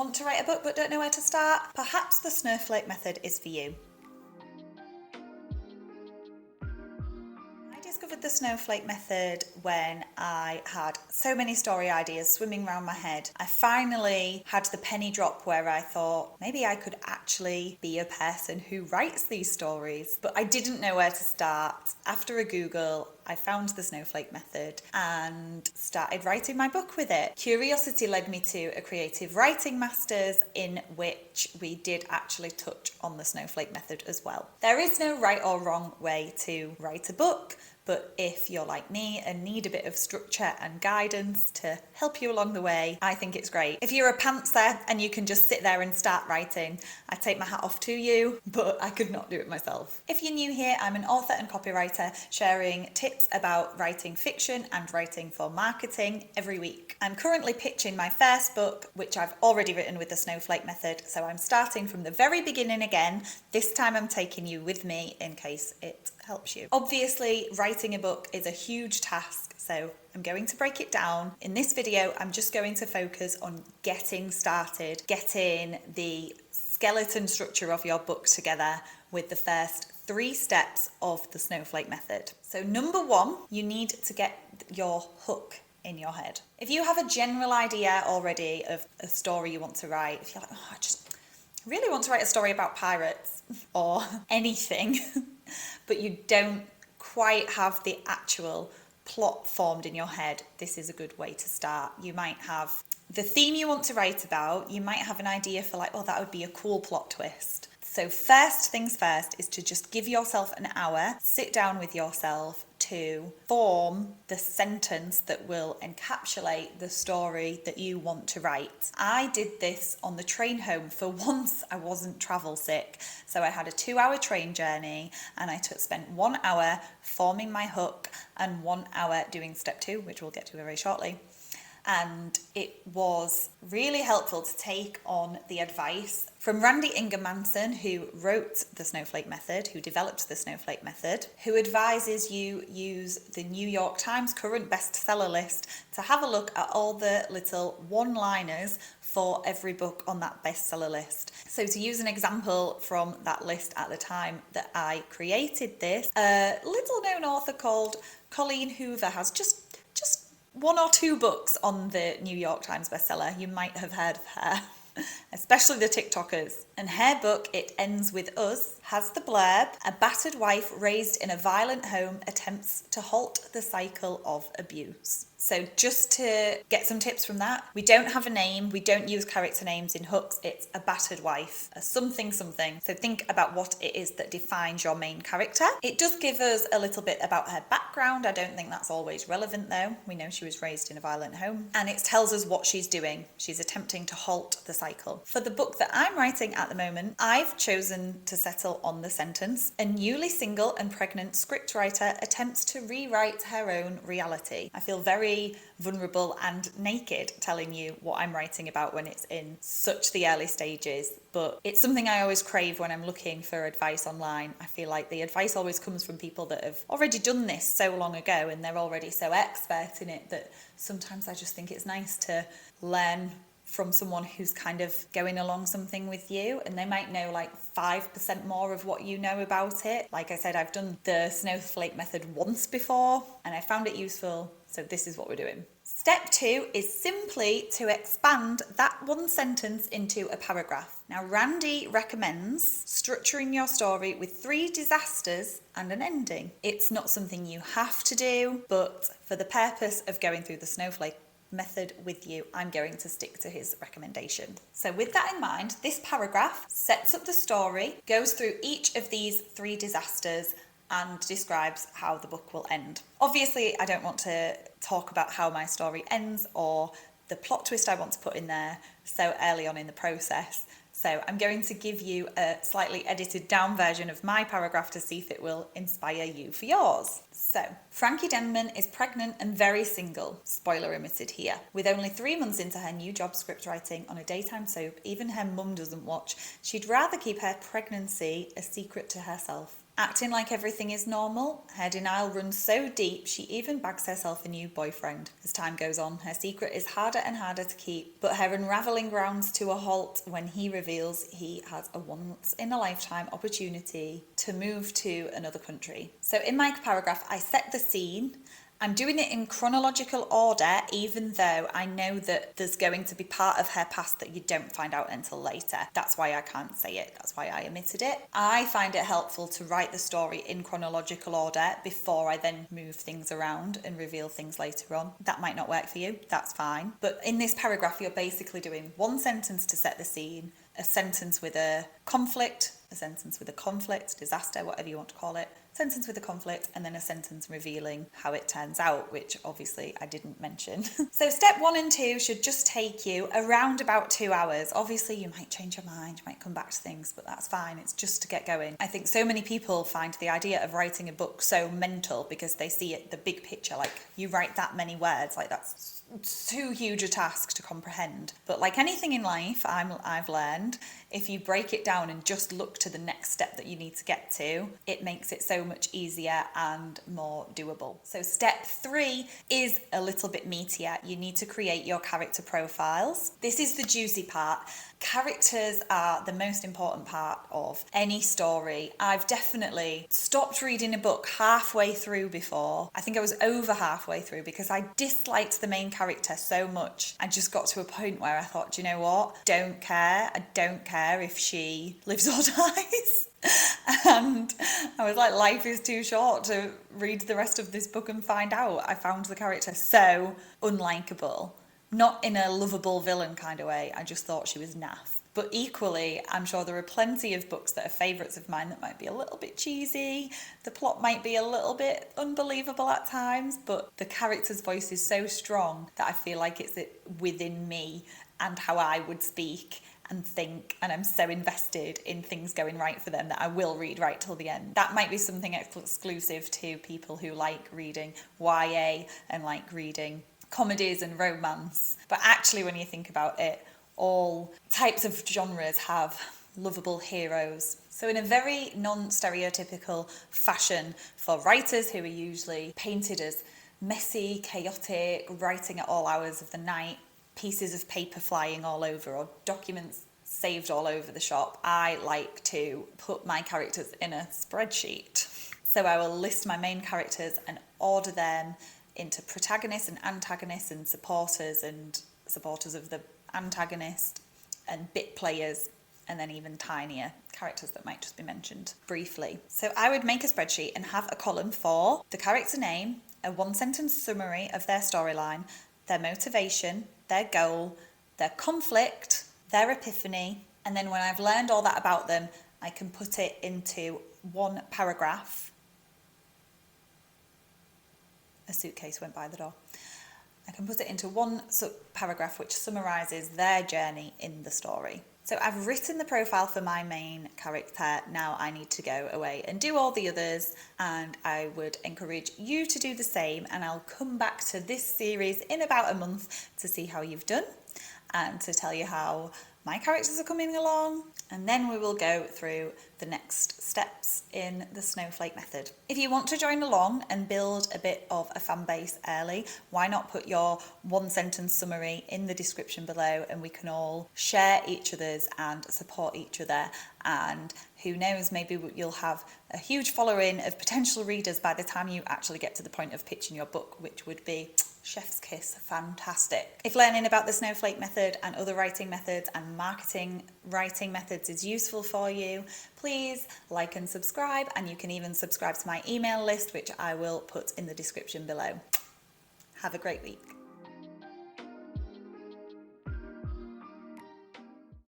Want to write a book but don't know where to start? Perhaps the Snowflake Method is for you. I discovered the Snowflake Method when I had so many story ideas swimming around my head. I finally had the penny drop where I thought maybe I could actually be a person who writes these stories, but I didn't know where to start. After a Google, I found the Snowflake Method and started writing my book with it. Curiosity led me to a creative writing masters in which we did actually touch on the Snowflake Method as well. There is no right or wrong way to write a book, but if you're like me and need a bit of structure and guidance to help you along the way, I think it's great. If you're a pantser and you can just sit there and start writing, I take my hat off to you, but I could not do it myself. If you're new here, I'm an author and copywriter sharing tips about writing fiction and writing for marketing every week. I'm currently pitching my first book, which I've already written with the Snowflake Method, so I'm starting from the very beginning again. This time I'm taking you with me in case it helps you. Obviously, writing a book is a huge task, so I'm going to break it down. In this video, I'm just going to focus on getting started, getting the skeleton structure of your book together with the first 3 steps of the Snowflake Method. So number 1, you need to get your hook in your head. If you have a general idea already of a story you want to write, if you're like, oh, I really want to write a story about pirates or anything, but you don't quite have the actual plot formed in your head, this is a good way to start. You might have the theme you want to write about, you might have an idea for like, oh, that would be a cool plot twist. So first things first is to just give yourself an hour, sit down with yourself to form the sentence that will encapsulate the story that you want to write. I did this on the train home. For once, I wasn't travel sick. So I had a 2-hour train journey and I spent 1 hour forming my hook and 1 hour doing step 2, which we'll get to very shortly. And it was really helpful to take on the advice from Randy Ingermanson, who wrote the Snowflake Method, who developed the Snowflake Method, who advises you use the New York Times current bestseller list to have a look at all the little one-liners for every book on that bestseller list. So to use an example from that list at the time that I created this, a little known author called Colleen Hoover has just 1 or 2 books on the New York Times bestseller. You might have heard of her, especially the TikTokers. And her book, It Ends With Us, has the blurb, a battered wife raised in a violent home attempts to halt the cycle of abuse. So just to get some tips from that, we don't have a name, we don't use character names in hooks, it's a battered wife, a something. So think about what it is that defines your main character. It does give us a little bit about her background. I don't think that's always relevant though. We know she was raised in a violent home. And it tells us what she's doing. She's attempting to halt the cycle. For the book that I'm writing at the moment, I've chosen to settle on the sentence, a newly single and pregnant scriptwriter attempts to rewrite her own reality. I feel very vulnerable and naked telling you what I'm writing about when it's in such the early stages, but it's something I always crave when I'm looking for advice online. I feel like the advice always comes from people that have already done this so long ago and they're already so expert in it that sometimes I just think it's nice to learn from someone who's kind of going along something with you, and they might know like 5% more of what you know about it. Like I said, I've done the Snowflake Method once before and I found it useful, so this is what we're doing. Step 2 is simply to expand that one sentence into a paragraph. Now, Randy recommends structuring your story with 3 disasters and an ending. It's not something you have to do, but for the purpose of going through the Snowflake Method with you, I'm going to stick to his recommendation. So with that in mind, this paragraph sets up the story, goes through each of these 3 disasters and describes how the book will end. Obviously, I don't want to talk about how my story ends or the plot twist I want to put in there so early on in the process. So I'm going to give you a slightly edited down version of my paragraph to see if it will inspire you for yours. So, Frankie Denman is pregnant and very single, spoiler omitted here. With only 3 months into her new job scriptwriting on a daytime soap even her mum doesn't watch, she'd rather keep her pregnancy a secret to herself. acting like everything is normal. Her denial runs so deep, she even bags herself a new boyfriend. As time goes on, her secret is harder and harder to keep, but her unravelling grounds to a halt when he reveals he has a once-in-a-lifetime opportunity to move to another country. So in my paragraph, I set the scene. I'm doing it in chronological order, even though I know that there's going to be part of her past that you don't find out until later. That's why I can't say it. That's why I omitted it. I find it helpful to write the story in chronological order before I then move things around and reveal things later on. That might not work for you. That's fine. But in this paragraph, you're basically doing one sentence to set the scene, a sentence with a conflict, a sentence with a conflict, disaster, whatever you want to call it, sentence with a conflict, and then a sentence revealing how it turns out, which obviously I didn't mention. So step 1 and 2 should just take you around about 2 hours. Obviously you might change your mind, you might come back to things, but that's fine. It's just to get going. I think so many people find the idea of writing a book so mental because they see it, the big picture, like you write that many words, like that's too huge a task to comprehend. But like anything in life, I've learned, if you break it down and just look to the next step that you need to get to, it makes it so much easier and more doable. So step 3 is a little bit meatier. You need to create your character profiles. This is the juicy part. Characters are the most important part of any story. I've definitely stopped reading a book halfway through before. I think I was over halfway through because I disliked the main character so much. I just got to a point where I thought, do you know what? Don't care. I don't care if she lives or dies. And I was like, life is too short to read the rest of this book and find out. I found the character so unlikable. Not in a lovable villain kind of way. I just thought she was naff. But equally, I'm sure there are plenty of books that are favourites of mine that might be a little bit cheesy. The plot might be a little bit unbelievable at times, but the character's voice is so strong that I feel like it's within me and how I would speak and think, and I'm so invested in things going right for them that I will read right till the end. That might be something exclusive to people who like reading YA and like reading comedies and romance. But actually, when you think about it, all types of genres have lovable heroes. So in a very non-stereotypical fashion for writers who are usually painted as messy, chaotic, writing at all hours of the night, pieces of paper flying all over or documents saved all over the shop, I like to put my characters in a spreadsheet. So I will list my main characters and order them into protagonists and antagonists and supporters of the antagonist and bit players, and then even tinier characters that might just be mentioned briefly. So I would make a spreadsheet and have a column for the character name, a 1-sentence summary of their storyline, their motivation, their goal, their conflict, their epiphany, and then when I've learned all that about them, I can put it into one paragraph. A suitcase went by the door. I can put it into one paragraph which summarises their journey in the story. So I've written the profile for my main character. Now I need to go away and do all the others, and I would encourage you to do the same, and I'll come back to this series in about a month to see how you've done and to tell you how my characters are coming along, and then we will go through the next steps in the Snowflake Method. If you want to join along and build a bit of a fan base early, why not put your 1-sentence summary in the description below, and we can all share each other's and support each other, and who knows, maybe you'll have a huge following of potential readers by the time you actually get to the point of pitching your book, which would be chef's kiss, fantastic. If learning about the Snowflake Method and other writing methods and marketing writing methods is useful for you, please like and subscribe, and you can even subscribe to my email list, which I will put in the description below. Have a great week.